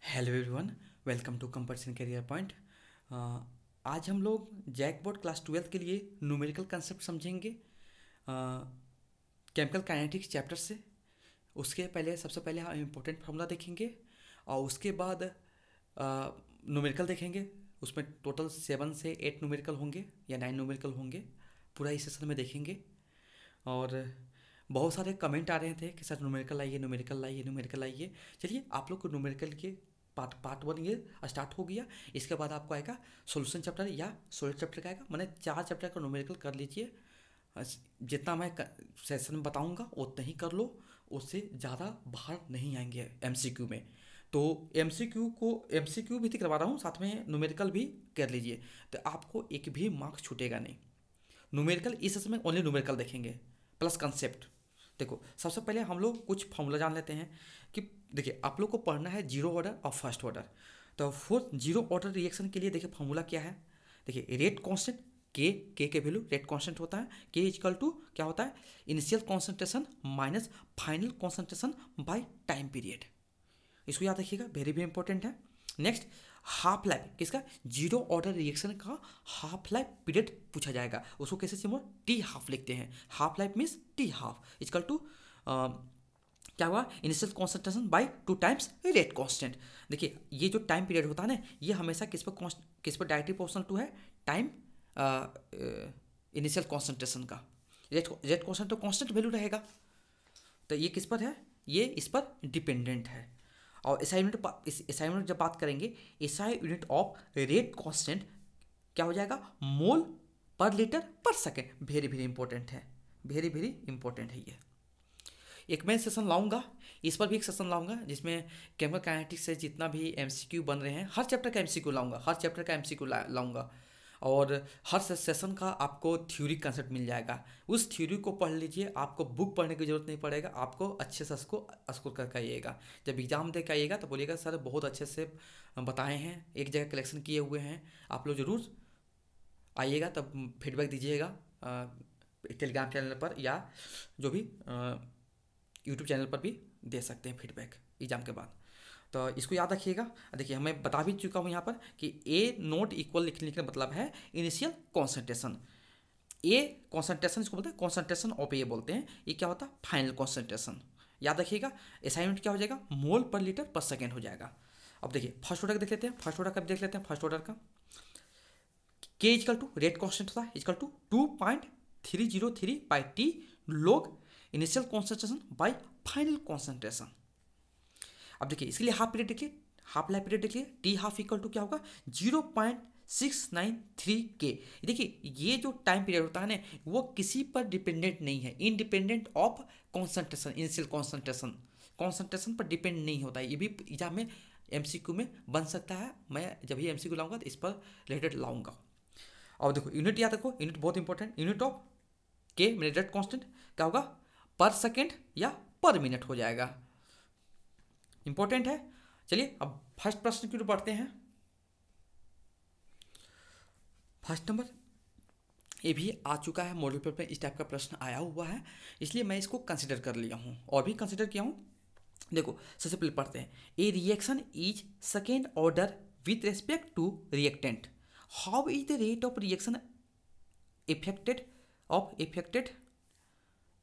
Hello everyone, welcome to compulsion career point. आज हम लोग जैकबोर्ड क्लास 12 के लिए न्यूमेरिकल कंसेप्ट समझेंगे केमिकल काइनेटिक्स चैप्टर से। उसके पहले सबसे पहले हम इम्पोर्टेंट फार्मूला देखेंगे और उसके बाद न्यूमेरिकल देखेंगे। उसमें टोटल 7 से 8 न्यूमेरिकल होंगे या 9 न्यूमेरिकल होंगे, पूरा इस सेशन में देखेंगे। और बहुत सारे कमेंट आ रहे थे कि सर न्यूमेरिकल लाइए, न्यूमेरिकल लाइए, न्यूमेरिकल लाइए। चलिए आप लोग को न्यूमेरिकल के पार्ट 1 ये स्टार्ट हो गया। इसके बाद आपको आएगा सॉल्यूशन चैप्टर या सॉलिड चैप्टर का आएगा, मैंने 4 चैप्टर का न्यूमेरिकल कर लीजिए। जितना मैं सेशन में बताऊंगा उतना ही कर लो, उससे ज़्यादा बाहर नहीं आएंगे एमसीक्यू में। तो एमसीक्यू भी करवा रहा हूँ, साथ में न्यूमेरिकल भी कर लीजिए, तो आपको एक भी मार्क्स छूटेगा नहीं। न्यूमेरिकल इस सेशन में ओनली न्यूमेरिकल देखेंगे प्लस कंसेप्ट। देखो सबसे पहले हम लोग कुछ फॉर्मूला जान लेते हैं कि देखिए आप लोग को पढ़ना है जीरो ऑर्डर और फर्स्ट ऑर्डर। तो फॉर जीरो ऑर्डर रिएक्शन के लिए देखिए फॉर्मूला क्या है। देखिए रेट कांस्टेंट के वैल्यू रेट कांस्टेंट होता है। के इक्वल टू क्या होता है, initial concentration minus final concentration by time period. इसको याद रखिएगा, वेरी वेरी इंपॉर्टेंट है। नेक्स्ट हाफ लाइफ किसका, जीरो ऑर्डर रिएक्शन का हाफ लाइफ पीरियड पूछा जाएगा। उसको कैसे सिंबल टी हाफ लिखते हैं, half life means T half equal to क्या हुआ, initial concentration by 2 times rate constant. देखिए ये जो टाइम पीरियड होता है ना, ये हमेशा किस पर डायरेक्टली प्रोपोर्शनल टू है, टाइम इनिशियल कॉन्सेंट्रेशन का। रेट कांस्टेंट तो कांस्टेंट वैल्यू रहेगा, तो ये किस पर है, ये इस पर डिपेंडेंट है। और एसआई यूनिट जब बात करेंगे, SI unit of rate constant क्या हो जाएगा, मोल पर लीटर पर सेकेंड। वेरी वेरी इंपॉर्टेंट है, वेरी वेरी इंपॉर्टेंट है ये। एक मैं सेशन लाऊंगा, इस पर भी एक सेशन लाऊंगा जिसमें केमिकल काइनेटिक्स से जितना भी एमसीक्यू बन रहे हैं, हर चैप्टर का एमसीक्यू लाऊंगा, हर चैप्टर का एमसीक्यू लाऊंगा। और हर सेशन का आपको थ्योरी कंसेप्ट मिल जाएगा, उस थ्योरी को पढ़ लीजिए। आपको बुक पढ़ने की जरूरत नहीं पड़ेगा, आपको अच्छे से उसको स्कोर करके आइएगा। जब एग्जाम दे के आइएगा तो बोलिएगा सर बहुत अच्छे से बताए हैं, एक जगह कलेक्शन किए हुए हैं। आप लोग ज़रूर आइएगा, तब फीडबैक दीजिएगा टेलीग्राम चैनल पर, या जो भी यूट्यूब चैनल पर भी दे सकते हैं फीडबैक एग्जाम के बाद। तो इसको याद रखिएगा। देखिए मैं बता भी चुका हूँ यहाँ पर कि ए नोट इक्वल लिखने का मतलब है इनिशियल कॉन्सेंट्रेशन। ए कॉन्सेंट्रेशन इसको बोलते हैं, कॉन्सेंट्रेशन ऑफ ए बोलते हैं। ये क्या होता है, फाइनल कॉन्सेंट्रेशन। याद रखिएगा, असाइनमेंट क्या हो जाएगा, मोल पर लीटर पर सेकेंड हो जाएगा। अब देखिए फर्स्ट ऑर्डर का देख लेते हैं, फर्स्ट ऑर्डर का देख लेते हैं। फर्स्ट ऑर्डर का के इक्वल टू रेट कॉन्स्टेंट होता है इक्वल टू 2.303 बाई टी लोग initial concentration bye final concentration. अब देखिए इसके लिए हाफ पीरियड देखिए, हाफ लाइफ पीरियड देखिए, टी हाफ इक्वल टू क्या होगा 0.693 के। देखिए ये जो टाइम पीरियड होता है ना, वो किसी पर डिपेंडेंट नहीं है, independent of concentration. Initial concentration पर डिपेंड नहीं होता है। ये भी एग्जाम में एमसीक्यू में बन सकता है, मैं जब भी एमसीक्यू लाऊंगा तो इस पर रिलेटेड लाऊंगा। और देखो यूनिट याद रखो, यूनिट बहुत इंपॉर्टेंट, यूनिट ऑफ के रेट कांस्टेंट क्या होगा, पर सेकेंड या पर मिनट हो जाएगा, इंपॉर्टेंट है। चलिए अब फर्स्ट प्रश्न की ओर बढ़ते हैं। फर्स्ट नंबर ये भी आ चुका है, मॉडल पेपर में इस टाइप का प्रश्न आया हुआ है, इसलिए मैं इसको कंसिडर कर लिया हूँ और भी कंसिडर किया हूँ। देखो सबसे पहले पढ़ते हैं, a reaction is second order with respect to reactant, how is the rate of reaction affected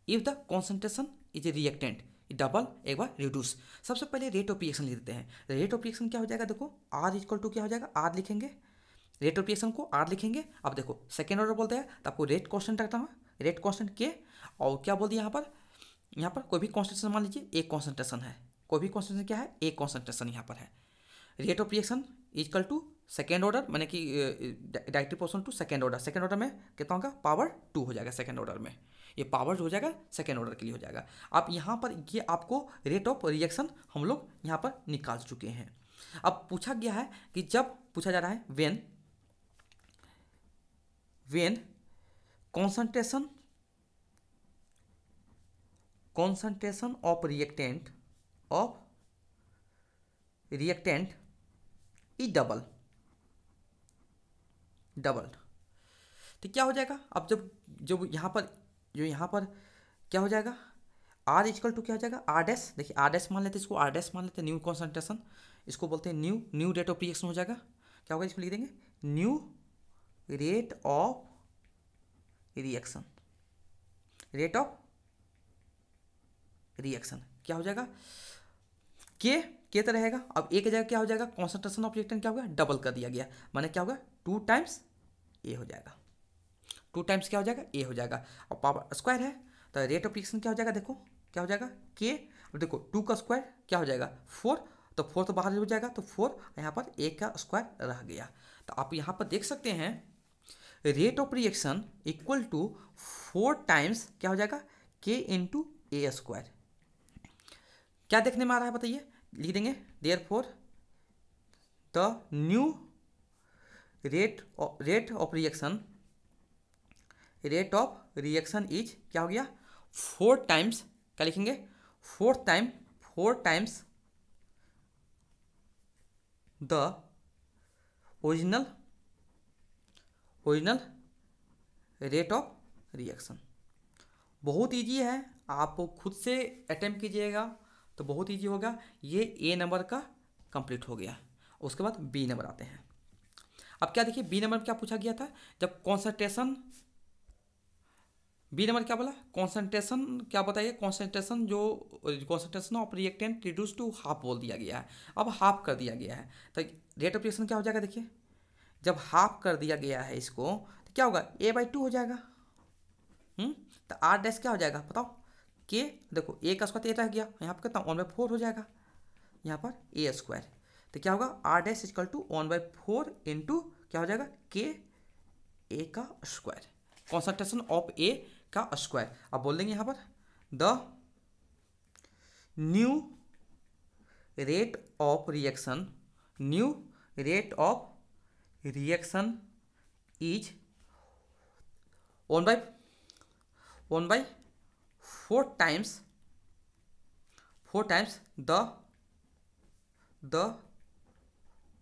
if the concentration is a reactant double एक बार रिड्यूस। सबसे पहले रेट ऑफ रिएक्शन लिख देते हैं। रेट ऑफ रिएक्शन क्या हो जाएगा, देखो आर इक्वल टू क्या हो जाएगा, आर लिखेंगे, रेट ऑफ रिएक्शन को आर लिखेंगे। अब देखो सेकेंड ऑर्डर बोलते हैं तो आपको रेट कांस्टेंट रखता हूँ, रेट कांस्टेंट के, और क्या बोल दिया यहाँ पर कोई भी कॉन्सेंट्रेशन मान लीजिए, एक कॉन्सेंट्रेशन है, कोई भी कॉन्सेंट्रेशन क्या है, एक कॉन्सेंट्रेशन यहाँ पर है। Rate of reaction equal to second order, मैंने कि directly proportional to second order. Second order में कितना होगा, पावर 2 हो जाएगा सेकेंड ऑर्डर में, ये पावर हो जाएगा सेकेंड ऑर्डर के लिए हो जाएगा। अब यहाँ पर ये आपको रेट ऑफ रिएक्शन हम लोग यहाँ पर निकाल चुके हैं। अब पूछा गया है कि जब पूछा जा रहा है when concentration of reactant E double तो क्या हो जाएगा। अब जब यहाँ पर क्या हो जाएगा, आर इक्वल टू क्या हो जाएगा, आर डैश, देखिए आर डैश मान लेते हैं इसको, आर डैश मान लेते हैं, न्यू कॉन्सेंट्रेशन, इसको बोलते हैं न्यू रेट ऑफ रिएक्शन हो जाएगा। क्या होगा, इसको लिख देंगे new rate of reaction, rate of reaction क्या हो जाएगा, के तो रहेगा। अब ए की जगह क्या हो जाएगा, कॉन्सेंट्रेशन ऑफ रिएक्टेंट क्या होगा, डबल कर दिया गया, माने क्या होगा 2 टाइम्स ए हो जाएगा, 2 टाइम्स क्या हो जाएगा, ए हो जाएगा। और पावर स्क्वायर है तो रेट ऑफ रिएक्शन क्या हो जाएगा, देखो क्या हो जाएगा के, अब देखो 2 का स्क्वायर क्या हो जाएगा 4, तो 4 तो बाहर हो जाएगा, तो 4 यहाँ पर ए का स्क्वायर रह गया। तो आप यहाँ पर देख सकते हैं rate of reaction equal to 4 times क्या हो जाएगा, के इंटू ए स्क्वायर। क्या देखने में आ रहा है बताइए, लिख देंगे therefore the new rate of reaction is क्या हो गया 4 टाइम्स, क्या लिखेंगे 4 times the original rate of reaction. बहुत इजी है, आप खुद से अटेम्प्ट कीजिएगा तो बहुत इजी होगा। ये ए नंबर का कंप्लीट हो गया। उसके बाद बी नंबर आते हैं। अब क्या देखिए बी नंबर क्या पूछा गया था, जब कॉन्सेंट्रेशन, बी नंबर क्या बोला, कॉन्सेंट्रेशन क्या बताइए, concentration of reactant reduce to half बोल दिया गया है। अब हाफ कर दिया गया है तो रेट ऑफ रिएक्शन क्या हो जाएगा, देखिए जब हाफ कर दिया गया है इसको तो क्या होगा a/2 हो जाएगा। तो आर डैश क्या हो जाएगा बताओ, के देखो ए का स्क्वायर रह गया, यहाँ पर कितना 1/4 हो जाएगा, यहाँ पर ए स्क्वायर, तो क्या होगा R dash equal to 1/4 into क्या हो जाएगा के ए का स्क्वायर, कॉन्सेंट्रेशन ऑफ ए का स्क्वायर। अब बोल देंगे यहाँ पर the new rate of reaction is 1/4 times the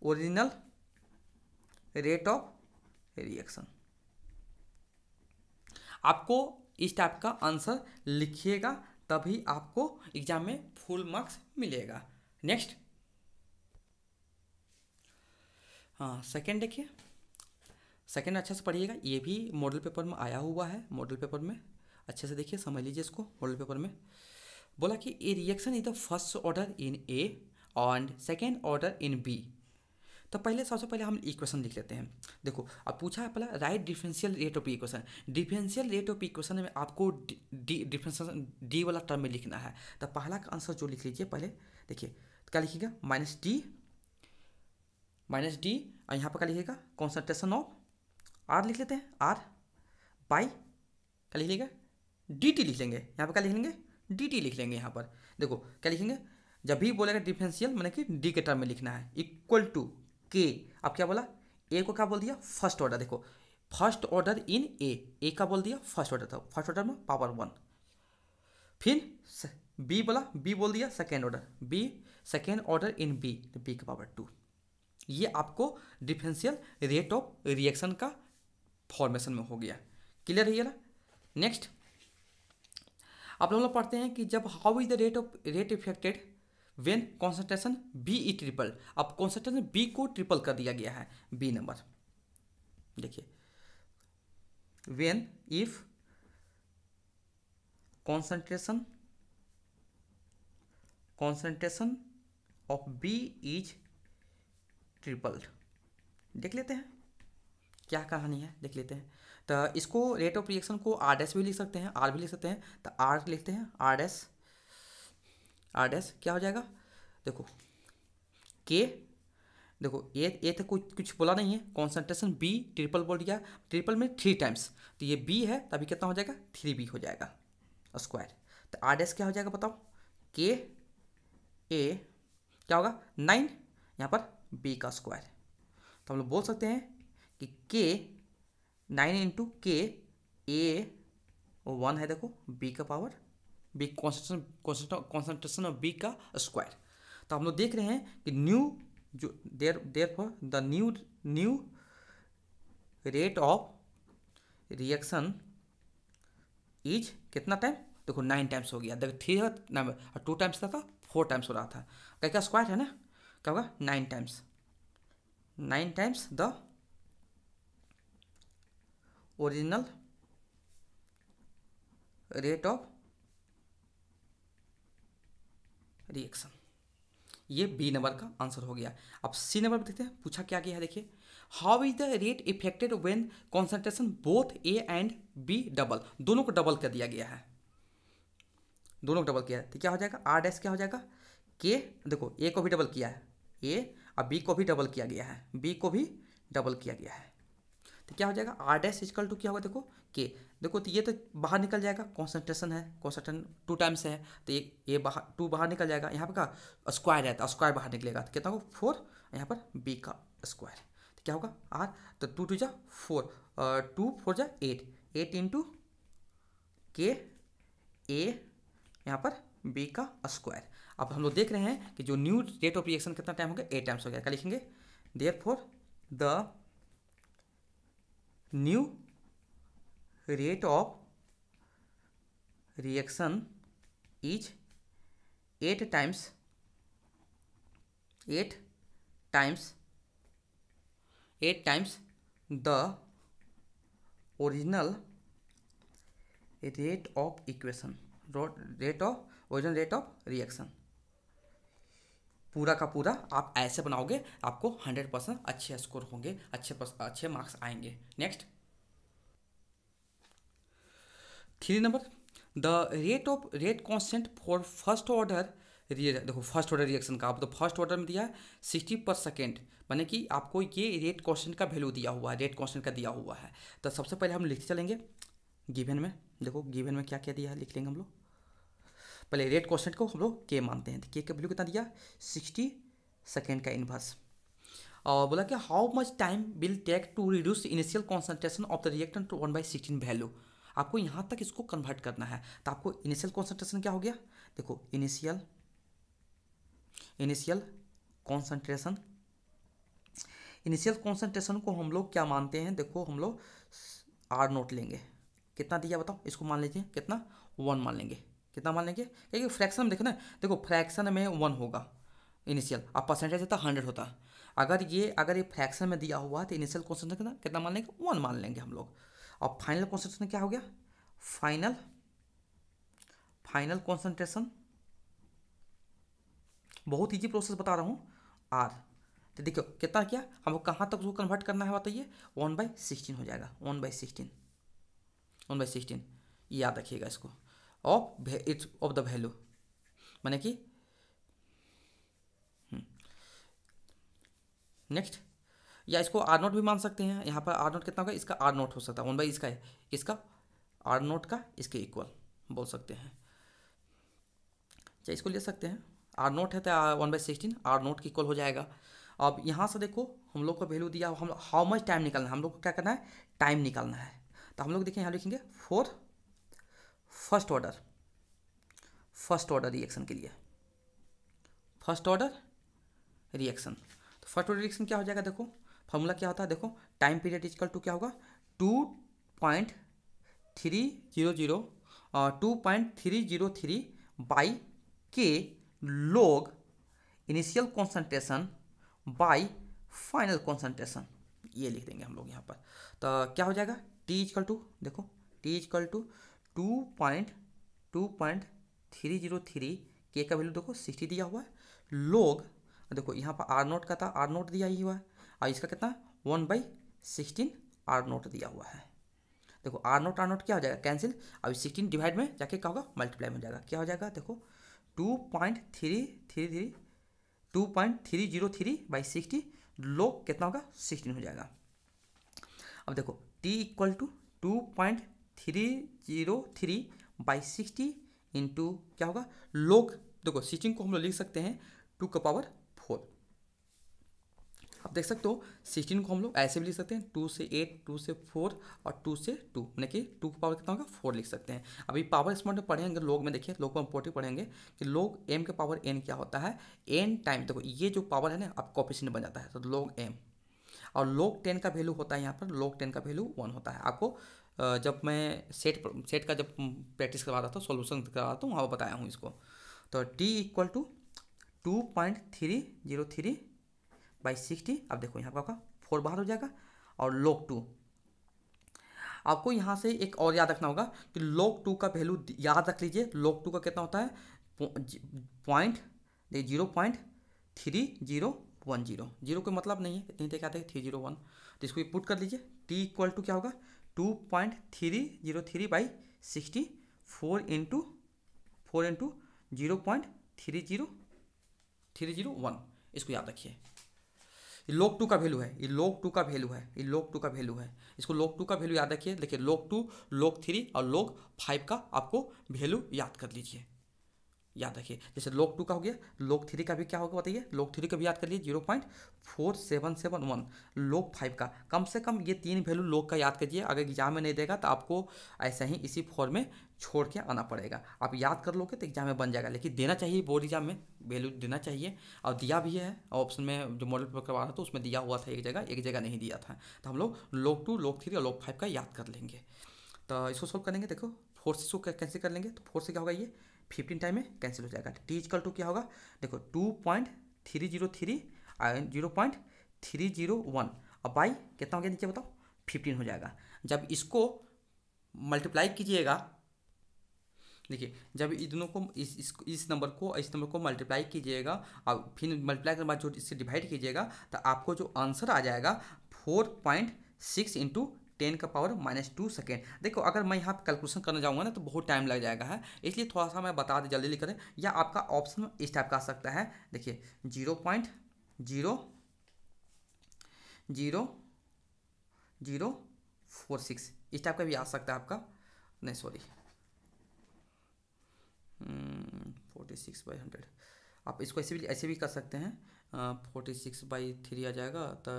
original rate of reaction. आपको इस टाइप का आंसर लिखिएगा तभी आपको एग्जाम में फुल मार्क्स मिलेगा। नेक्स्ट, हाँ सेकंड देखिए, सेकंड अच्छे से पढ़िएगा, ये भी मॉडल पेपर में आया हुआ है। मॉडल पेपर में अच्छे से देखिए, समझ लीजिए इसको। मॉडल पेपर में बोला कि a reaction is the first order in A and second order in B. तो पहले सबसे पहले हम इक्वेशन लिख लेते हैं। देखो अब पूछा है पहला right differential rate of equation. Differential rate of equation में आपको डिफरेंशियल डी वाला टर्म में लिखना है। तो पहला का आंसर जो लिख लीजिए पहले, देखिए क्या लिखिएगा माइनस डी और यहाँ पर क्या लिखिएगा कॉन्सेंट्रेशन ऑफ आर लिख लेते हैं, आर बाई क्या लिख लेंगे डी टी लिख लेंगे, यहाँ पर क्या लिख लेंगे डी टी लिख लेंगे। यहाँ पर देखो क्या लिखेंगे, जब भी बोलेगा डिफरेंशियल मैंने कि डी के टर्म में लिखना है, इक्वल टू के। अब क्या बोला ए को क्या बोल दिया फर्स्ट ऑर्डर, देखो फर्स्ट ऑर्डर इन ए का बोल दिया फर्स्ट ऑर्डर था, फर्स्ट ऑर्डर में पावर 1। फिर बी बोला, बी बोल दिया second order, B second order in B, तो बी का पावर 2। ये आपको डिफरेंशियल रेट ऑफ रिएक्शन का फॉर्मेशन में हो गया। क्लियर है ये ना। नेक्स्ट आप लोग पढ़ते हैं कि जब how is the rate affected when concentration B is triple. अब कॉन्सेंट्रेशन बी को ट्रिपल कर दिया गया है, बी नंबर देखिए when if concentration of B is tripled. देख लेते हैं क्या कहानी है, देख लेते हैं। तो इसको रेट ऑफ रिएक्शन को आर डैश भी लिख सकते हैं, आर भी लिख सकते हैं। तो आर लिखते हैं, आर डैश क्या हो जाएगा, देखो के, देखो ए तो कुछ बोला नहीं है, कॉन्सेंट्रेशन बी ट्रिपल बोल दिया, ट्रिपल में 3 टाइम्स, तो ये बी है तभी कितना हो जाएगा 3b हो जाएगा स्क्वायर। तो आर डैश क्या हो जाएगा बताओ, के ए क्या होगा 9, यहाँ पर बी का स्क्वायर। तो हम लोग बोल सकते हैं कि के 9 इंटू के ए 1 है, देखो बी का power, B concentration of B का स्क्वायर। तो हम लोग देख रहे हैं कि न्यू जो therefore the new rate of reaction is कितना टाइम देखो 9 टाइम्स हो गया, देखो 3 और 2 टाइम्स था 4 टाइम्स हो रहा था, क्या स्क्वायर है ना, क्या होगा 9 times, 9 times the original rate of reaction. ये बी नंबर का आंसर हो गया। अब सी नंबर पर देखते हैं पूछा क्या गया है, देखिए how is the rate affected when concentration both A and B double, दोनों को डबल कर दिया गया है, दोनों को डबल किया है, तो क्या हो जाएगा आर डैश क्या हो जाएगा के, देखो ए को भी डबल किया है ए, और बी को भी डबल किया गया है, बी को भी डबल किया गया है, तो क्या हो जाएगा आर डैश इजकल टू क्या होगा, देखो के, देखो तो ये तो बाहर निकल जाएगा, कॉन्सेंट्रेशन है, कॉन्सेंट्रेशन 2 टाइम्स है, तो ये बाहर 2 बाहर निकल जाएगा, यहाँ पर का स्क्वायर है तो स्क्वायर बाहर निकलेगा, तो कितना होगा 4, यहाँ पर बी का स्क्वायर, तो क्या होगा आर, तो 2 2 जा 4, 2 4 जा 8, 8 इंटू के ए, यहाँ पर बी का स्क्वायर। अब हम लोग देख रहे हैं कि जो न्यू रेट ऑफ रिएक्शन कितना टाइम हो गया 8 टाइम्स हो गया, क्या लिखेंगे therefore the new rate of reaction is 8 times, 8 times, 8 times the original rate of equation, rate of original rate of reaction. पूरा का पूरा आप ऐसे बनाओगे आपको 100% अच्छे स्कोर होंगे, अच्छे मार्क्स आएंगे। Next 3 number, the rate constant for first order, देखो फर्स्ट ऑर्डर रिएक्शन का, आप तो फर्स्ट ऑर्डर में दिया है 60 पर सेकेंड, माने कि आपको ये रेट कांस्टेंट का वैल्यू दिया हुआ है, रेट कांस्टेंट का दिया हुआ है। तो सबसे पहले हम लिखते चलेंगे गिवन में, देखो गिवन में क्या क्या दिया है लिख लेंगे हम लोग। पहले रेट कांस्टेंट को हम लोग के मानते हैं, तो के का वैल्यू कितना दिया 60 सेकेंड का इन्वर्स, और बोला कि how much time will take to reduce initial concentration of the reactant to 1/16 value. आपको यहाँ तक इसको कन्वर्ट करना है, तो आपको इनिशियल कॉन्सेंट्रेशन क्या हो गया, देखो इनिशियल कॉन्सेंट्रेशन, इनिशियल कॉन्सेंट्रेशन को हम लोग क्या मानते हैं, देखो हम लोग आर नोट लेंगे, कितना दिया बताओ, इसको मान लीजिए कितना 1 मान लेंगे, कितना मान लेंगे, क्योंकि फ्रैक्शन में देखो ना, देखो फ्रैक्शन में 1 होगा इनिशियल, अब परसेंटेज होता 100 होता, अगर ये फ्रैक्शन में दिया हुआ तो इनिशियल कॉन्सेंट्रेशन कितना मान लेंगे 1 मान लेंगे हम लोग। और फाइनल कॉन्सेंट्रेशन क्या हो गया, फाइनल कॉन्सेंट्रेशन, बहुत इजी प्रोसेस बता रहा हूँ आर, तो देखो कितना क्या हमको कहाँ तक उसको कन्वर्ट करना है बताइए 1/16 हो जाएगा, 1/16 याद रखिएगा इसको, ऑफ द वैल्यू, माने कि नेक्स्ट, या इसको आर नोट भी मान सकते हैं, यहाँ पर आर नोट कितना होगा, इसका आर नोट हो सकता है 1 बाई इसका है, इसका आर नोट का इसके इक्वल बोल सकते हैं, चाहे इसको ले सकते हैं, आर नोट है तो 1/16 आर नोट की इक्वल हो जाएगा। अब यहाँ से देखो हम लोग को वैल्यू दिया, हम हाउ मच टाइम निकालना है, हम लोग को क्या करना है टाइम निकालना है, तो हम लोग देखें यहाँ लिखेंगे फॉर फर्स्ट ऑर्डर रिएक्शन के लिए, फर्स्ट ऑर्डर रिएक्शन, तो फर्स्ट ऑर्डर रिएक्शन क्या हो जाएगा, देखो फॉर्मूला क्या होता है, देखो टाइम पीरियड इक्वल टू क्या होगा 2.303 by K log initial concentration by final concentration, ये लिख देंगे हम लोग यहाँ पर। तो क्या हो जाएगा टी इक्वल टू, देखो टी इक्वल टू 2.303 के का वैल्यू देखो 60 दिया हुआ है, लॉग देखो यहाँ पर आर नोट का था, आर नोट दिया ही हुआ है, और इसका कितना 1/16 आर नोट दिया हुआ है, देखो आर नोट क्या हो जाएगा कैंसिल, अब 16 डिवाइड में जाके क्या होगा मल्टीप्लाई हो जाएगा, क्या हो जाएगा देखो 2.303/60 लॉग कितना होगा 16 हो जाएगा। अब देखो t इक्वल टू 2.303/60 इंटू क्या होगा लॉग, देखो 16 को हम लोग लिख सकते हैं 2 का पावर 4, आप देख सकते हो 16 को हम लोग ऐसे भी लिख सकते हैं 2 से 8, 2 से 4 और 2 से 2, यानी कि 2 का पावर कितना होगा 4 लिख सकते हैं। अभी पावर स्मॉट में पढ़ेंगे लोग में, देखिए लोग में इंपॉर्टेंट पढ़ेंगे कि लोग m के पावर n क्या होता है, n टाइम, देखो ये जो पावर है ना आप कोएफिशिएंट बन जाता है, तो लोग m, और लोग 10 का वैल्यू होता है यहाँ पर, लोग 10 का वैल्यू 1 होता है, आपको जब मैं सेट का जब प्रैक्टिस करवा रहा था, सॉल्यूशन करवा रहा था, वहाँ बताया हूँ इसको। तो t इक्वल टू 2.303 बाई 60। अब देखो यहाँ पर आपका 4 बाहर हो जाएगा, और log 2 आपको यहाँ से एक और याद रखना होगा कि log 2 का वैल्यू याद रख लीजिए। log 2 का कितना होता है, 0.3010। जीरो का मतलब नहीं है, इतनी तक आते हैं 301, तो इसको पुट कर लीजिए। t इक्वल टू क्या होगा, 2.303 बाई 60, 4 इंटू 0.30301। इसको याद रखिए, ये log 2 का वैल्यू है, ये log 2 का वैल्यू है, ये log 2 का वैल्यू है। इसको log 2 का वैल्यू याद रखिए। देखिए log 2, log 3 और log 5 का आपको वैल्यू याद कर लीजिए, याद रखिए। जैसे log 2 का हो गया, log 3 का भी क्या होगा बताइए, log 3 का भी याद कर लीजिए 0.4771। log 5 का कम से कम ये 3 वैल्यू log का याद कीजिए। अगर एग्जाम में नहीं देगा तो आपको ऐसा ही इसी फॉर्म में छोड़ के आना पड़ेगा। आप याद कर लोगे तो एग्जाम में बन जाएगा, लेकिन देना चाहिए, बोर्ड एग्जाम में वैल्यू देना चाहिए, और दिया भी है ऑप्शन में। जो मॉडल पेपर करवा रहा था उसमें दिया हुआ था एक जगह नहीं दिया था। तो हम लोग log 2, log 3 और log 5 का याद कर लेंगे। तो इसको सोल्व करेंगे। देखो 4 से इसको कैंसिल कर लेंगे, तो 4 से क्या होगा, ये 15 टाइम में कैंसिल हो जाएगा। टी इक्वल टू क्या होगा, देखो 2.303 0.301, अब बाई कितना हो गया नीचे बताओ, 15 हो जाएगा। जब इसको मल्टीप्लाई कीजिएगा, देखिए जब इन दोनों को इस नंबर को मल्टीप्लाई कीजिएगा, और फिर मल्टीप्लाई करने के बाद जो इससे डिवाइड कीजिएगा, तो आपको जो आंसर आ जाएगा 4.6 इंटू 10⁻⁻2 सेकेंड। देखो अगर मैं यहाँ पे कैलकुलेशन करने जाऊँगा ना तो बहुत टाइम लग जाएगा है, इसलिए थोड़ा सा मैं बता दें, जल्दी लिख करें। या आपका ऑप्शन इस टाइप का आ सकता है, देखिए 0.00046 इस टाइप का भी आ सकता है आपका, नहीं सॉरी 46/100। आप इसको ऐसे भी कर सकते हैं, 46/3 आ जाएगा, तो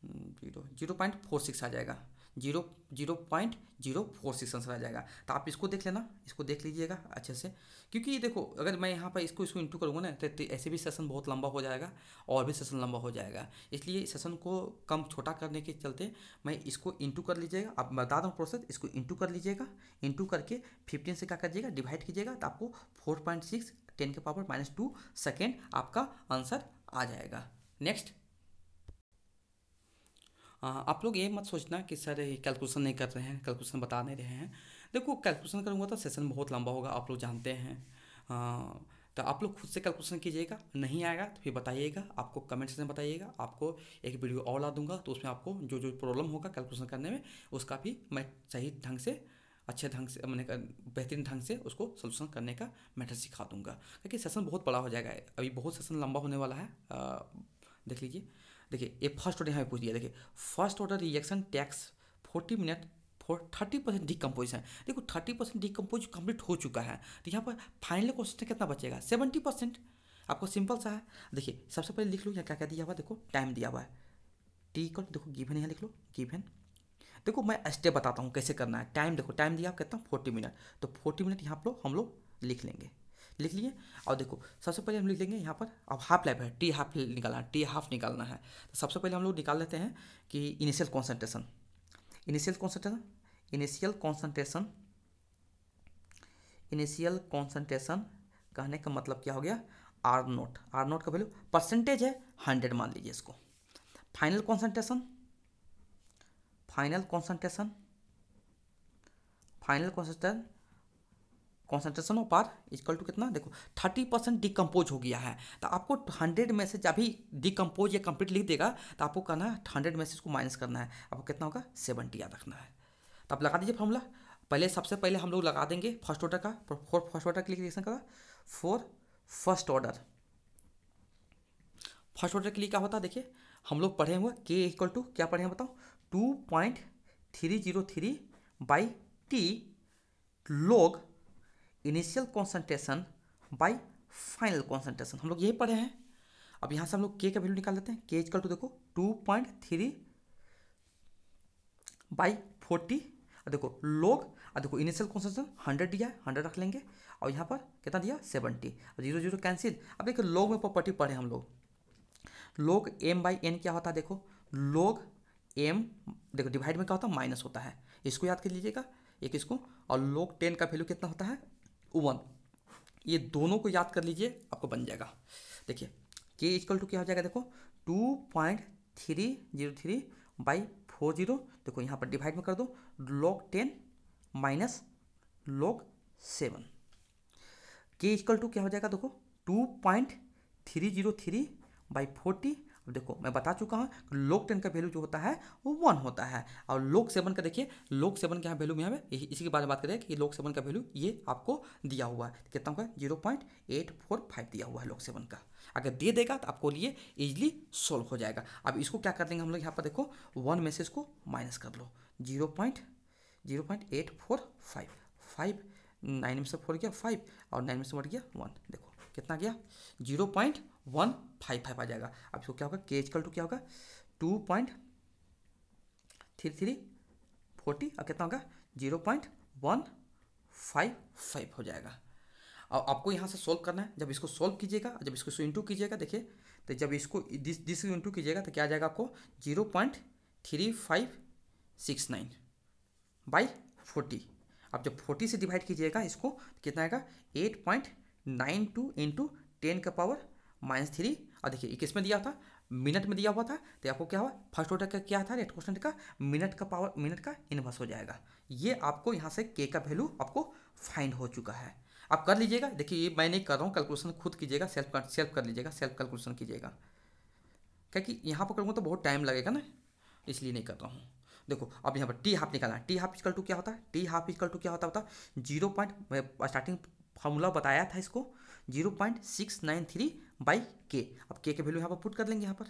0.46 आ जाएगा, 0.046 आंसर आ जाएगा। तो आप इसको देख लेना, इसको देख लीजिएगा अच्छे से, क्योंकि देखो अगर मैं यहाँ पर इसको इंटू करूँगा ना तो ऐसे भी सेशन बहुत लंबा हो जाएगा, और भी सेशन लंबा हो जाएगा। इसलिए सेशन को कम छोटा करने के चलते मैं इसको इंटू कर लीजिएगा। अब बता दूँ प्रोसेस, इसको इंटू कर लीजिएगा, इंटू करके 15 से क्या करिएगा, डिवाइड कीजिएगा, तो आपको 4.6 10⁻⁻2 सेकेंड आपका आंसर आ जाएगा। नेक्स्ट, आप लोग ये मत सोचना कि सर कैलकुलेशन नहीं कर रहे हैं, कैलकुलेशन बता नहीं रहे हैं। देखो कैलकुलेशन करूँगा तो सेशन बहुत लंबा होगा, आप लोग जानते हैं। तो आप लोग खुद से कैलकुलेशन कीजिएगा, नहीं आएगा तो फिर बताइएगा, आपको कमेंट सेक्शन में बताइएगा। आपको एक वीडियो और ला दूंगा, तो उसमें आपको जो जो प्रॉब्लम होगा कैलकुलेशन करने में, उसका भी मैं सही ढंग से, अच्छे ढंग से, मैंने बेहतरीन ढंग से उसको सोल्यूशन करने का मेथड सिखा दूंगा, क्योंकि सेशन बहुत बड़ा हो जाएगा, अभी बहुत सेशन लंबा होने वाला है। देख लीजिए, देखिए ये फर्स्ट ऑर्डर यहाँ पे पूछ दिया। देखिए first order reaction takes 40 minute for 30% decomposition. देखो 30% डिकम्पोज कंप्लीट हो चुका है, तो यहाँ पर फाइनल क्वेश्चन कितना बचेगा, 70%। आपको सिंपल सा है। देखिए सबसे पहले लिख लो यहाँ क्या क्या दिया हुआ है, देखो टाइम दिया हुआ है, टी इक्वल, देखो गिवन यहाँ लिख लो गिवन। देखो मैं स्टेप बताता हूँ कैसे करना है। टाइम देखो, टाइम दिया कितना, 40 मिनट, तो 40 मिनट यहाँ पर हम लोग लिख लेंगे, लिख लिए। और देखो सबसे पहले हम लिख लेंगे यहाँ पर, अब हाफ लाइफ है, टी हाफ निकालना है, टी हाफ निकालना है। तो सबसे पहले हम लोग निकाल लेते हैं कि इनिशियल कॉन्सेंट्रेशन, इनिशियल कॉन्सेंट्रेशन कहने का मतलब क्या हो गया, आर नोट का वैल्यू परसेंटेज है 100 मान लीजिए इसको। Final concentration of R equal to कितना, देखो 30% डिकम्पोज हो गया है, तो आपको 100 में से जब भी डिकम्पोज या कंप्लीट लिख देगा तो आपको करना है 100 में से इसको माइनस करना है, आपको कितना होगा 70 याद रखना है। तो आप लगा दीजिए फॉर्मूला। पहले सबसे पहले हम लोग लगा देंगे फर्स्ट ऑर्डर का, फर्स्ट ऑर्डर के लिए का फॉर फर्स्ट ऑर्डर के लिए क्या होता है, देखिए हम लोग पढ़े हुए के इक्वल टू क्या पढ़े हैं बताओ, 2.303 by T log initial concentration by final concentration, हम लोग यही पढ़े हैं। अब यहाँ से हम लोग के का वैल्यू निकाल लेते हैं। के इक्वल टू देखो 2.3 बाई 40, और देखो log, और देखो इनिशियल कॉन्सेंट्रेशन 100 दिया है, 100 रख लेंगे, और यहाँ पर कितना दिया 70, और 0 0 कैंसिल। अब देखो log में प्रॉपर्टी पढ़े हम लोग, log m बाई n क्या होता है, देखो log m, देखो डिवाइड में क्या होता है, माइनस होता है, इसको याद कर लीजिएगा, एक इसको, और log 10 का वैल्यू कितना होता है 1। ये दोनों को याद कर लीजिए, आपको बन जाएगा। देखिए k इक्वल टू क्या हो जाएगा, देखो 2.303 बाई 40, देखो यहाँ पर डिवाइड में कर दो, log 10 minus log 7। k equal to क्या हो जाएगा, देखो 2.303 बाई 40। अब देखो मैं बता चुका हूँ log 10 का वैल्यू जो होता है वो 1 होता है, और log 7 का देखिए, log 7 का यहाँ वैल्यू में हमें इसी के बारे में बात करें कि log 7 का वैल्यू ये आपको दिया हुआ है, कितना होगा 0.845 दिया हुआ है log 7 का। अगर दे देगा तो आपको लिए इजीली सोल्व हो जाएगा। अब इसको क्या कर देंगे हम लोग, यहाँ पर देखो 1 में से इसको माइनस कर लो, 0.845, 5 9 में से 4 गया 5 और 9 में से बढ़ गया 1, देखो कितना गया 0.155 आ जाएगा। अब इसको क्या होगा, k इक्वल टू क्या होगा 2.3340 और कितना होगा 0.155 हो जाएगा। अब आपको यहाँ से सोल्व करना है, जब इसको सोल्व कीजिएगा, जब इसको इंटू कीजिएगा, देखिए तो जब इसको दिस इंटू कीजिएगा तो क्या आ जाएगा आपको 0.3569 बाई 40। अब जब 40 से डिवाइड कीजिएगा इसको कितना आएगा 8.92 इंटू 10 का पावर -3। और देखिए किस में दिया था, मिनट में दिया हुआ था, तो आपको क्या हुआ फर्स्ट ऑर्डर का क्या था रेट कॉन्स्टेंट का, मिनट का पावर मिनट का इनवर्स हो जाएगा। ये आपको यहाँ से k का वैल्यू आपको फाइंड हो चुका है। आप कर लीजिएगा, देखिए ये मैं नहीं कर रहा हूँ, कैलकुलेशन खुद कीजिएगा, सेल्फ कर लीजिएगा, सेल्फ कैलकुलेशन कीजिएगा, क्योंकि यहाँ पर करूँगा तो बहुत टाइम लगेगा ना, इसलिए नहीं कर रहा हूँ। देखो अब यहाँ पर टी हाफ निकालना है, टी हाफ इक्वल टू क्या होता है, टी हाफ इक्वल टू क्या होता है 0. फार्मूला बताया था इसको 0.693 बाई के। अब के वैल्यू यहाँ पर पुट कर लेंगे, यहाँ पर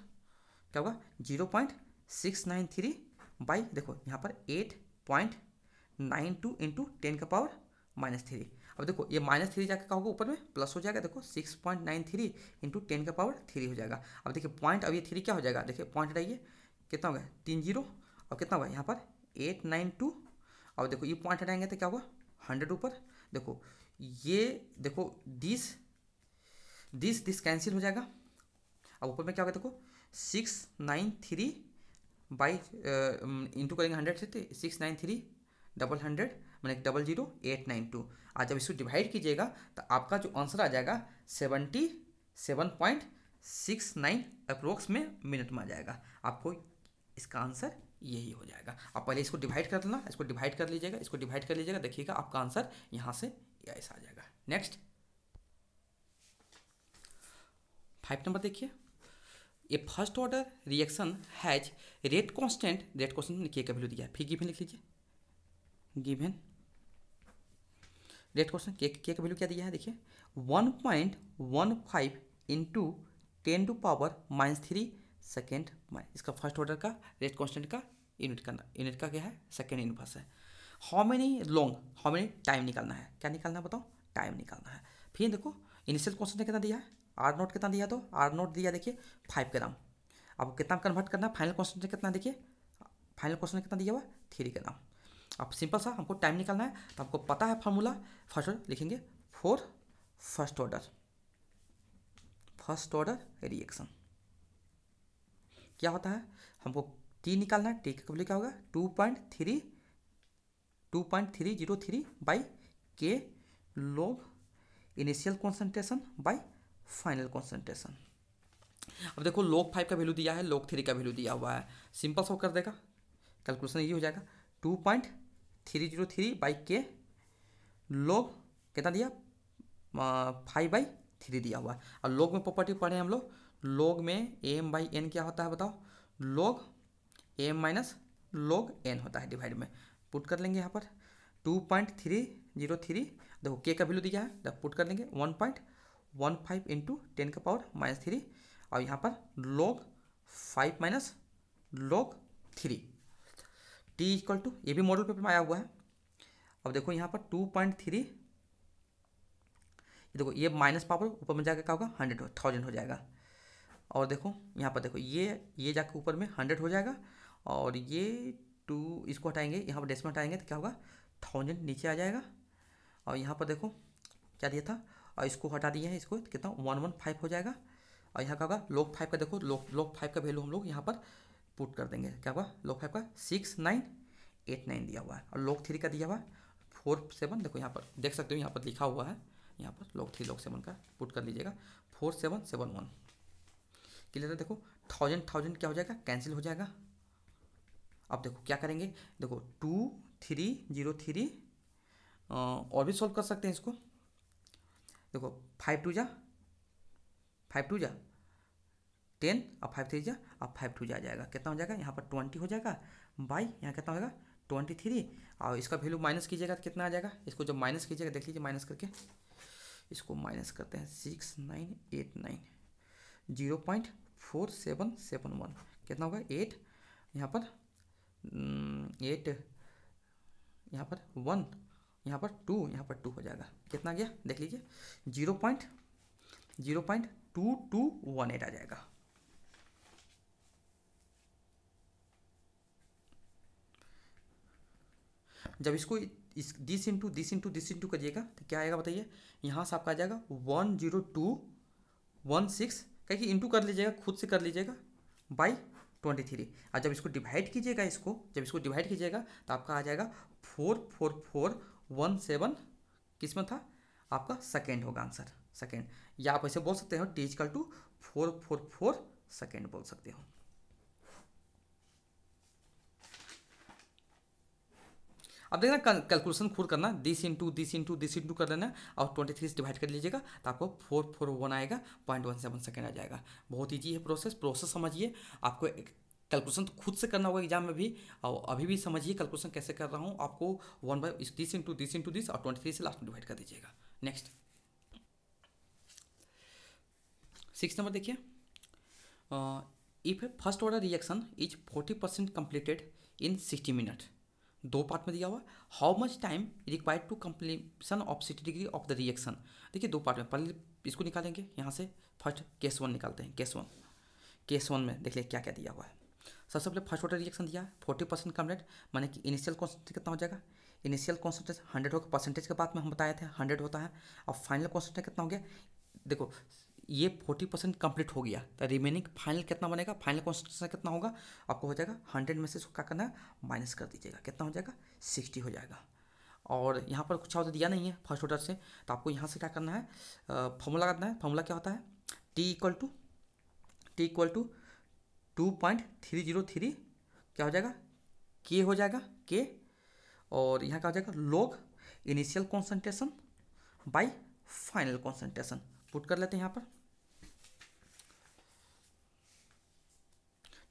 क्या होगा 0.693 बाई, देखो यहाँ पर 8.92 इंटू 10 का पावर -3। अब देखो ये -3 जाकर क्या होगा ऊपर में प्लस हो जाएगा, देखो 6.93 इंटू 10 का पावर 3 हो जाएगा। अब देखिए पॉइंट, अब ये 3 क्या हो जाएगा, देखिए पॉइंट हटाइए कितना होगा 3 0 और कितना होगा यहाँ पर 892। और देखो ये पॉइंट हटाएंगे तो क्या होगा 100 ऊपर, देखो ये देखो दिस कैंसिल हो जाएगा। अब ऊपर में क्या होगा देखो 693 बाई इंटू करेंगे 100 से, 693 100 मैंने 00892। आज जब इसको डिवाइड कीजिएगा तो आपका जो आंसर आ जाएगा 77.69 अप्रोक्स में मिनट में आ जाएगा। आपको इसका आंसर यही हो जाएगा। आप पहले इसको डिवाइड कर लेना, इसको डिवाइड कर लीजिएगा, इसको डिवाइड कर लीजिएगा, देखिएगा आपका आंसर यहाँ से ऐसा आ जाएगा। नेक्स्ट 5 नंबर देखिए, a first order reaction has rate constant के का वैल्यू दिया है, फिर गिवन लिख लीजिए, गिवन रेट कांस्टेंट के का वैल्यू क्या दिया है, देखिए 1.15 इंटू 10 टू पावर -3 सेकेंड। इसका फर्स्ट ऑर्डर का रेट कांस्टेंट का यूनिट का क्या है सेकेंड इनवर्स है। हाउ मेनी टाइम निकालना है, क्या निकालना है बताओ, टाइम निकालना है। फिर देखो इनिशियल कांस्टेंट कितना दिया है, आर नोट कितना दिया, तो आर नोट दिया देखिए 5 ग्राम। अब कितना कन्वर्ट करना है, फाइनल कांस्टेंट कितना, देखिए फाइनल कांस्टेंट कितना दिया हुआ 3 ग्राम। अब सिंपल सा हमको टाइम निकालना है, तो आपको पता है फार्मूला, फर्स्ट ऑर्डर लिखेंगे फॉर फर्स्ट ऑर्डर रिएक्शन क्या होता है, हमको टी निकालना है, टी का वैल्यू क्या होगा 2.303 by K log initial concentration by final concentration. अब देखो log 5 का वैल्यू दिया है, log 3 का वैल्यू दिया हुआ है, सिंपल सा कर देगा, कैलकुलेशन ये हो जाएगा 2.303 बाई के log कितना दिया 5/3 दिया हुआ है। और log में प्रॉपर्टी पढ़े हम लोग, log में m/n क्या होता है बताओ, log m minus log n होता है, डिवाइड में पुट कर लेंगे यहाँ पर 2.303, देखो k का वैल्यू दिया है, जब पुट कर लेंगे 1.15 इंटू 10 का पावर -3 और यहाँ पर log 5 minus log 3 t equal to, ये भी मॉडल पेपर में आया हुआ है। अब देखो यहाँ पर 2.3, देखो ये माइनस पावर ऊपर में जाकर क्या होगा 1000 हो जाएगा। और देखो यहाँ पर देखो ये जाकर ऊपर में 100 हो जाएगा, और ये 2 इसको हटाएंगे, यहाँ पर डेसिमल हटाएंगे तो क्या होगा 1000 नीचे आ जाएगा। और यहाँ पर देखो क्या दिया था, और इसको हटा दिया है, इसको कितना 115 हो जाएगा। और यहाँ का होगा log 5 का, देखो log 5 का वैल्यू हम लोग यहाँ पर पुट कर देंगे, क्या होगा log 5 का 69 8 9 दिया हुआ है, और log 3 का दिया हुआ है 4 7। देखो यहाँ पर देख सकते हो, यहाँ पर लिखा हुआ है, यहाँ पर log 3 log 7 का पुट कर लीजिएगा 4 7 7 1। क्लियर है? देखो 1000 क्या हो जाएगा, कैंसिल हो जाएगा। अब देखो क्या करेंगे, देखो 2 3 0 3 और भी सॉल्व कर सकते हैं इसको। देखो 5 2 जा 10 और 5 3 जा, अब 5 2 जा जाएगा, कितना हो जाएगा यहाँ पर 20 हो जाएगा बाई यहाँ कितना हो जाएगा 23। और इसका वैल्यू माइनस कीजिएगा तो कितना आ जाएगा, इसको जब माइनस कीजिएगा देख लीजिए माइनस करके, इसको माइनस करते हैं 6 9 8 9 0.4771 कितना होगा 8, यहाँ पर 8, यहाँ पर 1, यहाँ पर 2, यहाँ पर 2 हो जाएगा, कितना गया देख लीजिए 0.2218 आ जाएगा। जब इसको दिस इंटू करिएगा तो क्या आएगा बताइए, यहाँ से आपका आ जाएगा 10216, कहीं इंटू कर लीजिएगा, खुद से कर लीजिएगा बाई 23। और जब इसको डिवाइड कीजिएगा, जब इसको डिवाइड कीजिएगा तो आपका आ जाएगा 44417, किस में था आपका सेकेंड होगा आंसर, सेकेंड, या आप ऐसे बोल सकते हो टी इक्वल टू 444 सेकेंड बोल सकते हो। अब देखना कैलकुलेशन खुद करना, दिस इंटू कर लेना और 23 से डिवाइड कर लीजिएगा तो आपको 441 आएगा, 0.17 सेकेंड आ जाएगा। बहुत ईजी है प्रोसेस समझिए। आपको कैलकुलेशन तो खुद से करना होगा एग्जाम में भी, और अभी भी समझिए कैलकुलेशन कैसे कर रहा हूँ आपको। 1 बाई दिस इंटू दिस और 23 से लास्ट में डिवाइड कर दीजिएगा। नेक्स्ट 6 नंबर देखिए, if first order reaction is 40% completed in 60 minute, दो पार्ट में दिया हुआ, how much time required to completion of 60 degree of the reaction. देखिए दो पार्ट में, पहले इसको निकालेंगे यहाँ से, फर्स्ट केस 1 निकालते हैं। केस वन में देख लिया क्या क्या दिया हुआ है। सबसे पहले फर्स्ट ऑर्डर रिएक्शन दिया है 40% कंप्लीट, माने कि इनिशियल कॉन्सेंट्रेशन कितना हो जाएगा, इनिशियल कॉन्सेंट्रेशन 100 होगा, परसेंटेज के बाद में हम बताए थे 100 होता है। और फाइनल कॉन्सेंट्रेशन कितना हो गया, देखो ये 40% कंप्लीट हो गया तो रिमेनिंग फाइनल कितना बनेगा, फाइनल कॉन्सेंट्रेशन कितना होगा आपको हो जाएगा 100 में से इसको क्या करना है माइनस कर दीजिएगा, कितना हो जाएगा 60 हो जाएगा। और यहाँ पर कुछ और दिया नहीं है फर्स्ट ऑर्डर से, तो आपको यहाँ से क्या करना है, फॉर्मूला करना है। फॉर्मूला क्या होता है, टी इक्वल टू 2.303 क्या हो जाएगा के हो जाएगा के, और यहाँ क्या हो जाएगा log initial concentration by final concentration. Put कर लेते हैं यहाँ पर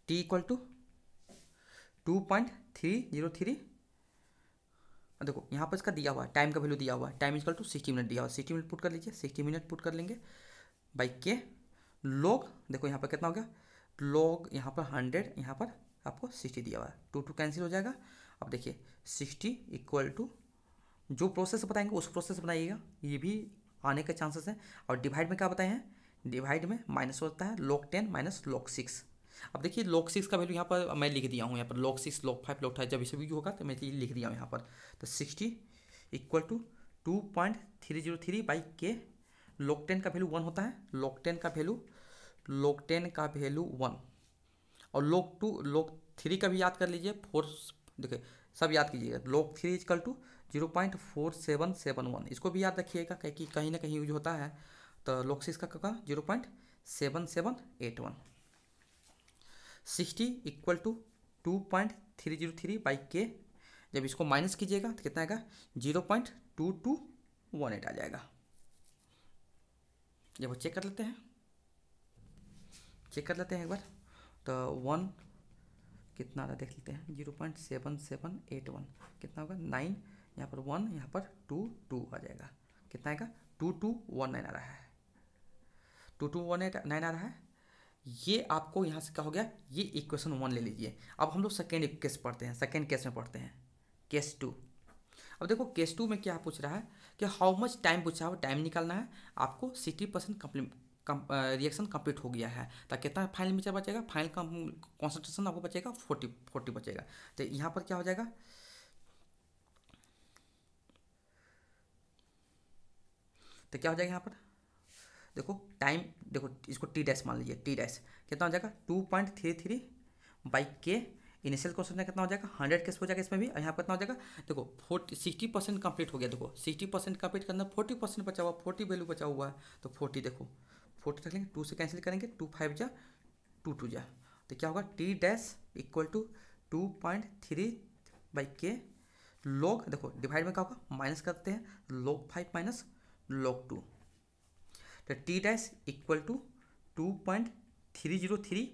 T इक्वल टू 2.303। देखो यहाँ पर इसका दिया हुआ है, टाइम का वैल्यू दिया हुआ है, टाइम इक्वल टू 60 मिनट दिया हुआ है, 60 मिनट पुट कर लीजिए, 60 मिनट पुट कर लेंगे बाई के लॉग, देखो यहाँ पर कितना हो गया लॉग, यहाँ पर 100, यहाँ पर आपको 60 दिया हुआ है, 2 2 कैंसिल हो जाएगा। अब देखिए 60 इक्वल टू जो प्रोसेस बताएंगे उस प्रोसेस बनाइएगा, ये भी आने के चांसेस हैं। और डिवाइड में क्या बताए हैं, डिवाइड में माइनस होता है log 10 माइनस log 6। अब देखिए log 6 का वैल्यू यहाँ पर मैं लिख दिया हूँ, यहाँ पर log 6 log 5 log 5 जब इसे भी होगा तो मैं ये लिख दिया हूँ यहाँ पर। तो 60 equal to 2.303 by K, log 10 का वैल्यू 1 होता है, log 10 का वैल्यू 1, और log 3 का भी याद कर लीजिए 4, देखिए सब याद कीजिएगा, log 3 इक्वल टू 0.4771, इसको भी याद रखिएगा क्योंकि कहीं ना कहीं यूज होता है। तो log 6 का 0.7781, 60 इक्वल टू 2.303 बाई के, जब इसको माइनस कीजिएगा तो कितना आएगा 0.2218 आ जाएगा। जब चेक कर लेते हैं एक बार, तो 1 कितना आता देख लेते हैं, 0.7781 कितना होगा 9, यहाँ पर 1, यहाँ पर 2 आ जाएगा, कितना आएगा 2219 आ रहा है, 2219 आ रहा है। ये आपको यहाँ से क्या हो गया, ये इक्वेशन 1 ले लीजिए। अब हम लोग सेकेंड केस पढ़ते हैं, सेकेंड केस में पढ़ते हैं केस 2। अब देखो केस 2 में क्या पूछ रहा है कि हाउ मच टाइम पूछा है, टाइम निकालना है आपको। 60% रिएक्शन कंप्लीट हो गया है, तो कितना फाइनल में बचेगा, फाइनल कॉन्सेंट्रेशन आपको बचेगा 40 बचेगा। तो यहाँ पर क्या हो जाएगा, तो क्या हो जाएगा यहाँ पर देखो टाइम, देखो इसको टी डैश मान लीजिए, टी डैश कितना हो जाएगा 2.33 बाई के इनिशियल क्वेश्चन में कितना हो जाएगा 100 केस हो जाएगा इसमें भी, और यहाँ पर कितना हो जाएगा देखो 60% कंप्लीट हो गया। देखो 60% कंप्लीट करना, 40% बचा हुआ, 40 वैल्यू बचा हुआ है, तो 40 देखो 40 रख लेंगे, 2 से कैंसिल करेंगे, 2 5 जा 2 2 जा, तो क्या होगा T dash equal to 2.3 by K log, देखो डिवाइड में क्या होगा माइनस करते हैं, log 5 माइनस log 2, तो टी डैश इक्वल टू 2.303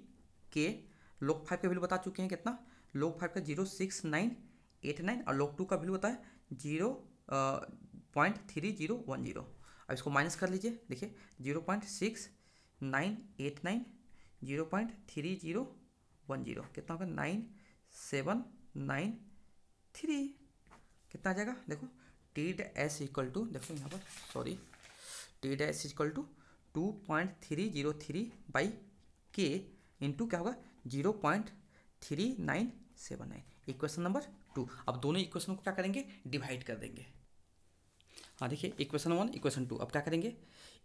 के log 5 का वैल्यू बता चुके हैं कितना, log 5 का 06989 और log 2 का वैल्यू होता है 0.3010। अब इसको माइनस कर लीजिए, देखिए 0.6989 0.3010 कितना होगा 9793, कितना आ जाएगा देखो टी डैश इक्वल टू, देखो यहाँ पर sorry, T dash equal to 2.303 by K into क्या होगा 0.3979, इक्वेशन नंबर 2। अब दोनों इक्वेशन को क्या करेंगे डिवाइड कर देंगे। हाँ देखिए इक्वेशन 1 इक्वेशन 2, अब क्या करेंगे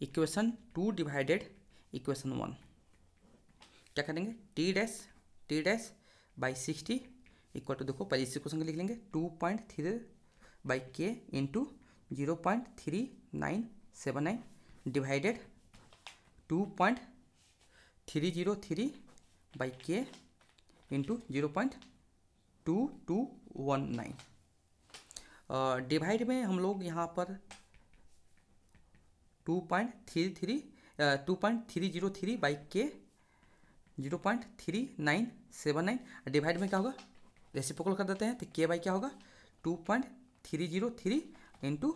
इक्वेशन 2 डिवाइडेड इक्वेशन 1 क्या करेंगे T dash by 60 equal to, देखो पहले इस इक्वेशन को लिख लेंगे 2.3 by K into 0.3979 divided 2.303 by K into 0.2219। Divide में हम लोग यहाँ पर 2.303 बाई के 0.3979, डिवाइड में क्या होगा रेसिप्रोकल कर देते हैं, तो के बाई क्या होगा 2.303 इंटू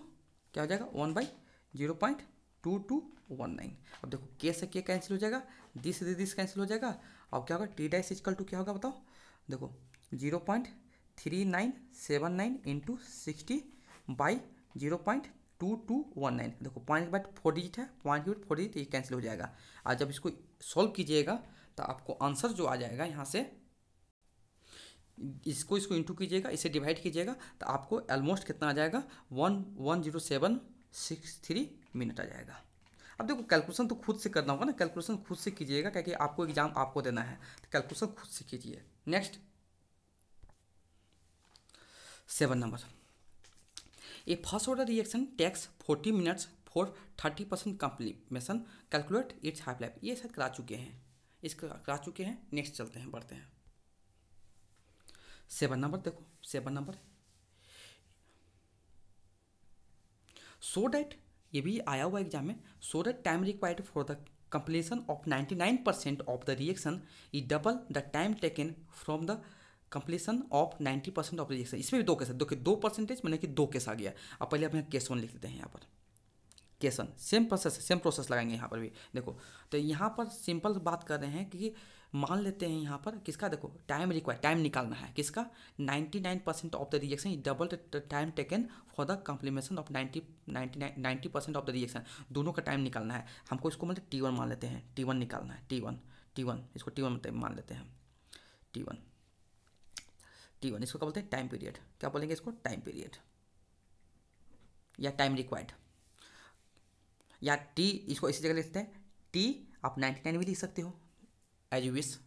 क्या हो जाएगा 1/0.2219। अब देखो के से के कैंसिल हो जाएगा, दिस कैंसिल हो जाएगा, अब क्या होगा टी डैश इक्वल टू क्या होगा बताओ, देखो 0.3979 इंटू 60 बाई 0.2219, देखो पॉइंट के बाद 4 डिजिट है, पॉइंट के बाद 4 डिजिट, ये कैंसिल हो जाएगा। आज जब इसको सॉल्व कीजिएगा तो आपको आंसर जो आ जाएगा यहाँ से, इसको इंटू कीजिएगा, इसे डिवाइड कीजिएगा, तो आपको ऑलमोस्ट कितना आ जाएगा 10763 मिनट आ जाएगा। अब देखो कैलकुलेशन तो खुद से करना होगा ना, कैलकुलेशन खुद से कीजिएगा क्योंकि आपको एग्जाम आपको देना है, तो कैलकुलेशन खुद से कीजिए। Next 7 number, a first order reaction takes 40 minutes for 30% completion, calculate its half life. ये शायद करा चुके हैं, इसका करा चुके हैं। नेक्स्ट चलते हैं, बढ़ते हैं 7 नंबर। देखो 7 नंबर, सो डैट, ये भी आया हुआ एग्जाम में, so that time required for the completion of 99% of the reaction is double the time taken from the completion of 90% of the reaction। इसमें भी 2 केस है, 2% मैंने कि 2 केस आ गया। अब पहले आप यहाँ केस 1 लिख लेते हैं, यहाँ पर केस 1 सेम प्रोसेस लगाएंगे यहाँ पर भी। देखो तो यहाँ पर सिंपल बात कर रहे हैं कि मान लेते हैं यहाँ पर किसका, देखो टाइम रिक्वायर्ड, टाइम निकालना है किसका 99% of the reaction is double the time taken for the completion of 90% of the reaction, दोनों का टाइम निकालना है हमको। इसको मतलब T1 मान लेते हैं, T1 निकालना है, T1 इसको T1 मान लेते हैं, T1 इसको क्या बोलते हैं टाइम पीरियड, क्या बोलेंगे इसको टाइम पीरियड या टाइम रिक्वायर्ड, या T इसको इसी जगह लिखते हैं T, आप 99 भी लिख सकते हो एज यू विश।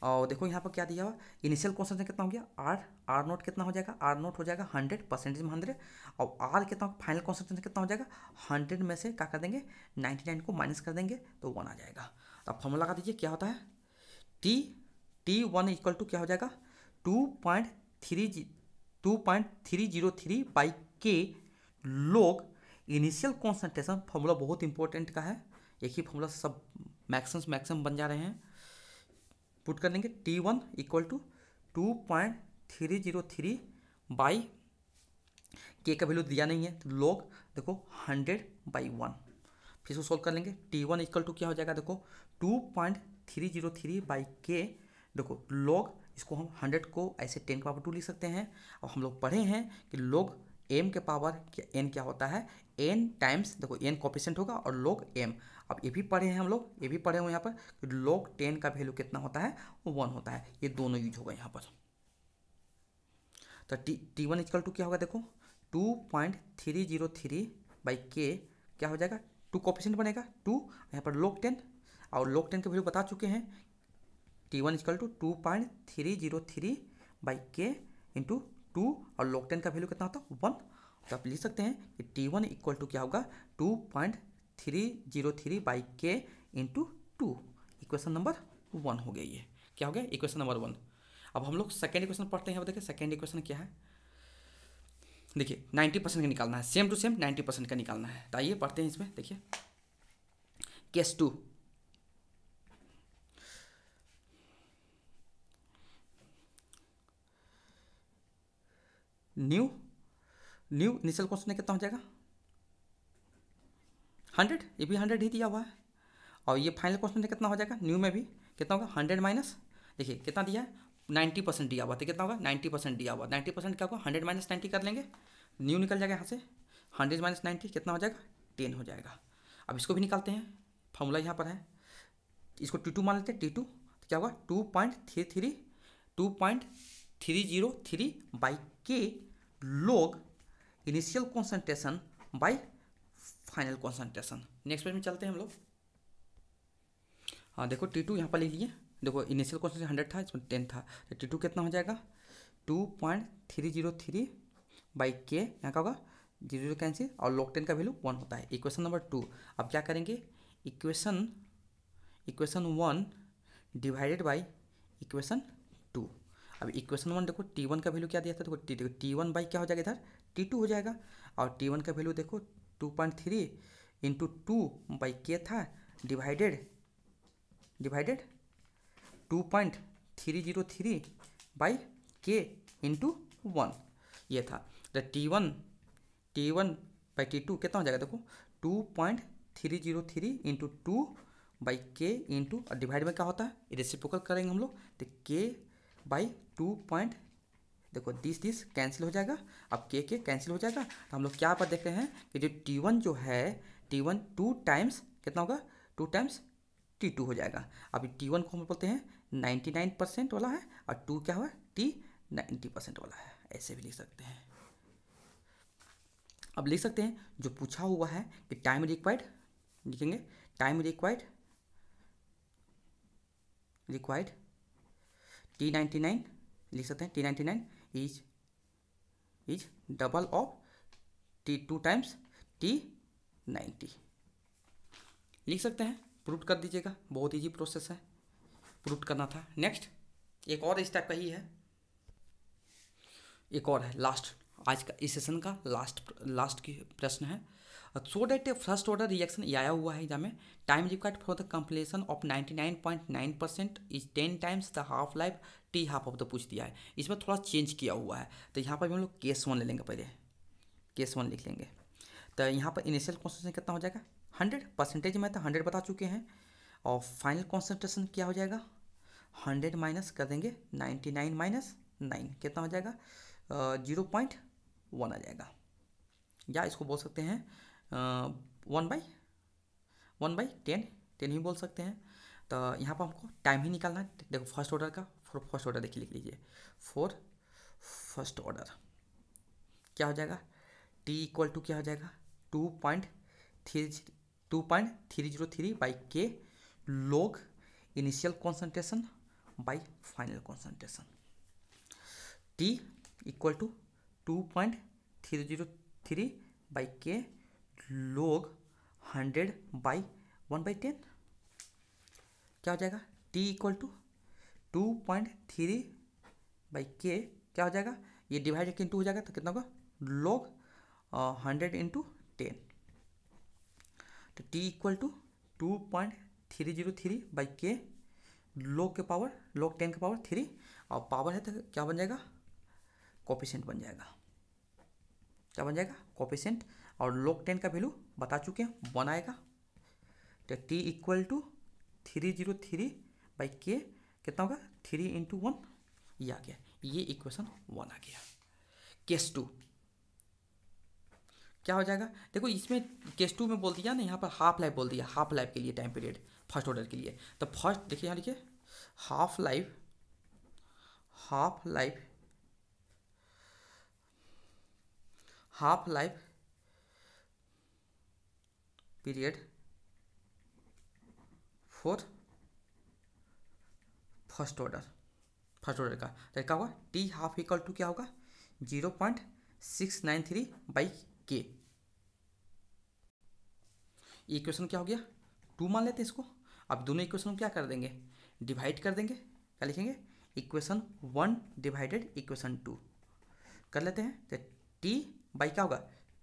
और देखो यहाँ पर क्या दिया हुआ, इनिशियल क्वेश्चन कितना हो गया आर नोट कितना हो जाएगा, आर नोट हो जाएगा 100 परसेंटेज में 100, और आर कितना फाइनल क्वेश्चन कितना हो जाएगा 100 में से क्या कर देंगे 99 को माइनस कर देंगे तो 1 आ जाएगा। तो अब फॉर्मूला लगा दीजिए, क्या होता है T1 इक्वल टू क्या हो जाएगा 2.303 बाई के लोग इनिशियल कॉन्सेंट्रेशन। फॉर्मूला बहुत इंपॉर्टेंट का है, एक ही फॉर्मूला सब मैक्सिमम बन जा रहे हैं। पुट कर देंगे T1 इक्वल टू 2.303 बाई के का वैल्यू दिया नहीं है तो लोग देखो 100/1, फिर इसको सोल्व कर लेंगे। T1 इक्वल टू क्या हो जाएगा देखो 2.303 बाई के, देखो लोग इसको हम 100 को ऐसे 10 की पावर 2 लिख सकते हैं। और हम लोग पढ़े हैं कि लोग m के पावर n क्या होता है n टाइम्स, देखो n कोफिशिएंट होगा और लोग m। अब ये भी पढ़े हैं हम लोग, ये भी पढ़े हुए यहाँ पर कि लोग 10 का वैल्यू कितना होता है वो 1 होता है, ये दोनों यूज होगा यहाँ पर। तो T1 इक्वल टू क्या होगा देखो 2.303 बाई के क्या हो जाएगा 2 कोफिशिएंट बनेगा 2, यहाँ पर लोग 10, और लोग 10 का वैल्यू बता चुके हैं T1 equal to 2.303 by K into 2 और log 10 का वैल्यू कितना होता है 1। तो आप लिख सकते हैं कि T1 इक्वल टू क्या होगा 2.303 by K into 2। Equation number 1 हो गई है। क्या हो गया इक्वेशन नंबर 1। अब हम लोग सेकेंड इक्वेशन पढ़ते हैं। अब देखिए सेकेंड इक्वेशन क्या है। देखिए 90% का निकालना है, सेम टू सेम 90% का निकालना है। तो आइए पढ़ते हैं इसमें। देखिए केस 2, न्यू इनिशियल क्वेश्चन कितना हो जाएगा 100, ये भी 100 ही दिया हुआ है। और ये फाइनल क्वेश्चन कितना हो जाएगा न्यू में भी कितना होगा 100 माइनस, देखिए कितना दिया है 90% दिया हुआ, तो कितना होगा 90% दिया हुआ। 90% क्या होगा 100 माइनस 90 कर लेंगे, न्यू निकल जाएगा यहाँ से। 100 माइनस 90 कितना हो जाएगा 10 हो जाएगा। अब इसको भी निकालते हैं, फॉर्मूला यहाँ पर है, इसको T2 मान लेते हैं। T2 तो क्या होगा 2.303 by K log initial concentration by final concentration. Next page में चलते हैं हम लोग। हाँ देखो T2 यहाँ पर लिख लिए। देखो इनिशियल कॉन्सेंट्रेशन 100 था, इसमें 10 था, तो T2 कितना हो जाएगा 2.303 बाई के, यहाँ का होगा 0 कैंसिल और log 10 का वैल्यू 1 होता है। Equation number 2। अब क्या करेंगे इक्वेशन 1 डिवाइडेड बाई इक्वेशन 2। अब इक्वेशन 1 देखो T1 का वैल्यू क्या दिया था, देखो T1 बाई क्या हो जाएगा इधर T2 हो जाएगा। और T1 का वैल्यू देखो 2.3 इंटू 2 बाई के था, डिवाइडेड 2.303 बाई के इंटू 1 ये था। तो T1 बाई T2 कितना हो जाएगा देखो 2.303 इंटू 2 बाई के इंटू और डिवाइड में क्या होता है रेसिप्रोकल करेंगे हम लोग, तो के बाई 2 पॉइंट, देखो दिस कैंसिल हो जाएगा। अब के कैंसिल हो जाएगा, तो हम लोग क्या पर देख रहे हैं कि जो T1 जो है T1 2 टाइम्स कितना होगा 2 टाइम्स T2 हो जाएगा। अभी T1 को हम बोलते हैं 99% वाला है और 2 क्या हुआ T 90% वाला है, ऐसे भी लिख सकते हैं। अब लिख सकते हैं जो पूछा हुआ है कि टाइम रिक्वायर्ड, लिखेंगे टाइम रिक्वायर्ड T99 लिख सकते हैं। T99 is double of T2 times T90 लिख सकते हैं। प्रूफ कर दीजिएगा, बहुत इजी प्रोसेस है, प्रूफ करना था। नेक्स्ट एक और इस टाइप का ही है, एक और है लास्ट, आज का इस सेशन का लास्ट की प्रश्न है। सो डेट फर्स्ट ऑर्डर रिएक्शन ये आया हुआ है एग्जाम में, time required for the completion of 99.9% is 10 times the half life T half of the पूछ दिया है। इसमें थोड़ा चेंज किया हुआ है, तो यहाँ पर भी हम लोग केस 1 ले लेंगे, पहले केस 1 लिख लेंगे। तो यहाँ पर इनिशियल कॉन्सेंट्रेशन कितना हो जाएगा 100, परसेंटेज में तो 100 बता चुके हैं, और फाइनल कॉन्सेंट्रेशन क्या हो जाएगा 100 माइनस कर देंगे 99 माइनस 9 कितना हो जाएगा 0.1 आ जाएगा, या इसको बोल सकते हैं 1/10 ही बोल सकते हैं। तो यहाँ पर हमको टाइम ही निकालना है। देखो फर्स्ट ऑर्डर का, फर्स्ट ऑर्डर देखिए लिख लीजिए, फॉर फर्स्ट ऑर्डर क्या हो जाएगा T इक्वल टू क्या हो जाएगा 2.303 by K log initial concentration by final concentration. T equal to 2.303 by K log 100 by 1/10 क्या हो जाएगा T इक्वल टू 2.3 बाई के क्या हो जाएगा, ये डिवाइडेड इंटू हो जाएगा तो कितना होगा log 100 इंटू 10। तो T equal to 2.303 by K log के पावर log 10 के पावर 3 और पावर है तो क्या बन जाएगा कोफिशिएंट बन जाएगा, क्या बन जाएगा कोफिशिएंट, और log 10 का वैल्यू बता चुके हैं 1 आएगा। तो T इक्वल टू 303 बाई के कितना होगा 3 इंटू 1 ये आ गया, ये इक्वेशन 1 आ गया। केस 2 क्या हो जाएगा, देखो इसमें केस 2 में बोल दिया ना, यहाँ पर हाफ लाइफ बोल दिया, हाफ लाइफ के लिए टाइम पीरियड फर्स्ट ऑर्डर के लिए। तो फर्स्ट देखिए यहाँ लिखिए half life period for first order का तो क्या होगा टी हाफ इक्वल टू क्या होगा 0.693 बाई के। इक्वेशन क्या हो गया 2 मान लेते हैं इसको। अब दोनों इक्वेशन को क्या कर देंगे डिवाइड कर देंगे, क्या लिखेंगे इक्वेशन 1 डिवाइडेड इक्वेशन 2 कर लेते हैं। तो टी बाई क्या होगा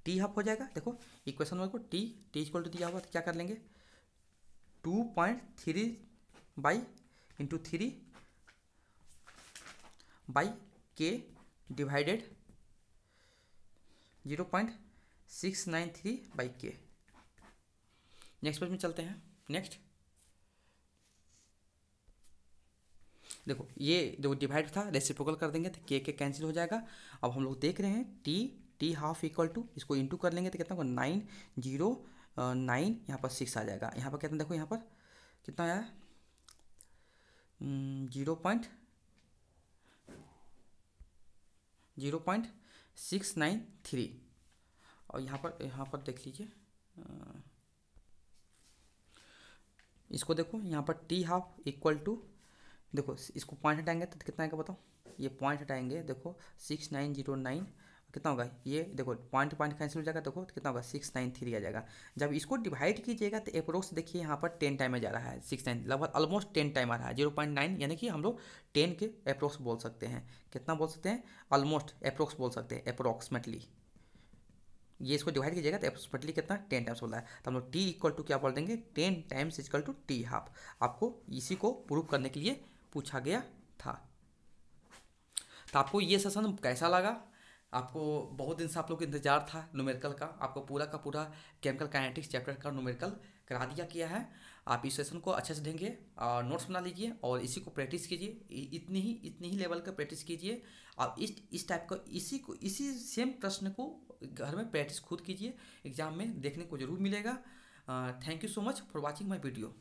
टी हाफ हो जाएगा। देखो इक्वेशन 1 को टी इक्वल टू दिया हुआ तो क्या कर लेंगे 2.3 बाई इंटू 3 बाई के डिवाइडेड 0.693 बाई के। नेक्स्ट पेज में चलते हैं। नेक्स्ट देखो ये जो डिवाइड था रेसिप्रोकल कर देंगे तो के कैंसिल हो जाएगा। अब हम लोग देख रहे हैं टी हाफ इक्वल टू इसको इंटू कर लेंगे तो कितना होगा 909 यहाँ पर 6 आ जाएगा। यहाँ पर कितना देखो यहाँ पर कितना आया 0.693 और यहाँ पर देख लीजिए इसको देखो यहाँ पर टी हाफ इक्वल टू देखो इसको पॉइंट हटाएंगे तो कितना आएगा बताओ। ये पॉइंट हटाएंगे देखो 6909 कितना होगा ये देखो पॉइंट कैंसिल हो जाएगा देखो तो कितना होगा 693 आ जाएगा। जब इसको डिवाइड कीजिएगा तो अप्रोक्स देखिए यहाँ पर 10 टाइम में जा रहा है 69 लगभग ऑलमोस्ट 10 टाइम आ रहा है 0.9 यानी कि हम लोग 10 के अप्रोक्स बोल सकते हैं। कितना बोल सकते हैं ऑलमोस्ट अप्रोक्स बोल सकते हैं अप्रोक्सीमेटली। ये इसको डिवाइड कीजिएगा तो अप्रोक्सीमेटली कितना 10 टाइम्स बोल रहा है तो हम लोग टी इक्वल टू क्या बोल देंगे 10 times equal to T half. आपको इसी को प्रूव करने के लिए पूछा गया था। तो आपको ये सेशन कैसा लगा। आपको बहुत दिन से आप लोग को इंतजार था न्यूमेरिकल का। आपको पूरा का पूरा केमिकल काइनेटिक्स चैप्टर का न्यूमेरिकल करा दिया गया है। आप इस सेशन को अच्छे से देंगे और नोट्स बना लीजिए और इसी को प्रैक्टिस कीजिए। इतनी ही लेवल का प्रैक्टिस कीजिए। आप इस टाइप का इसी सेम प्रश्न को घर में प्रैक्टिस खुद कीजिए। एग्जाम में देखने को जरूर मिलेगा। Thank you so much for watching my video.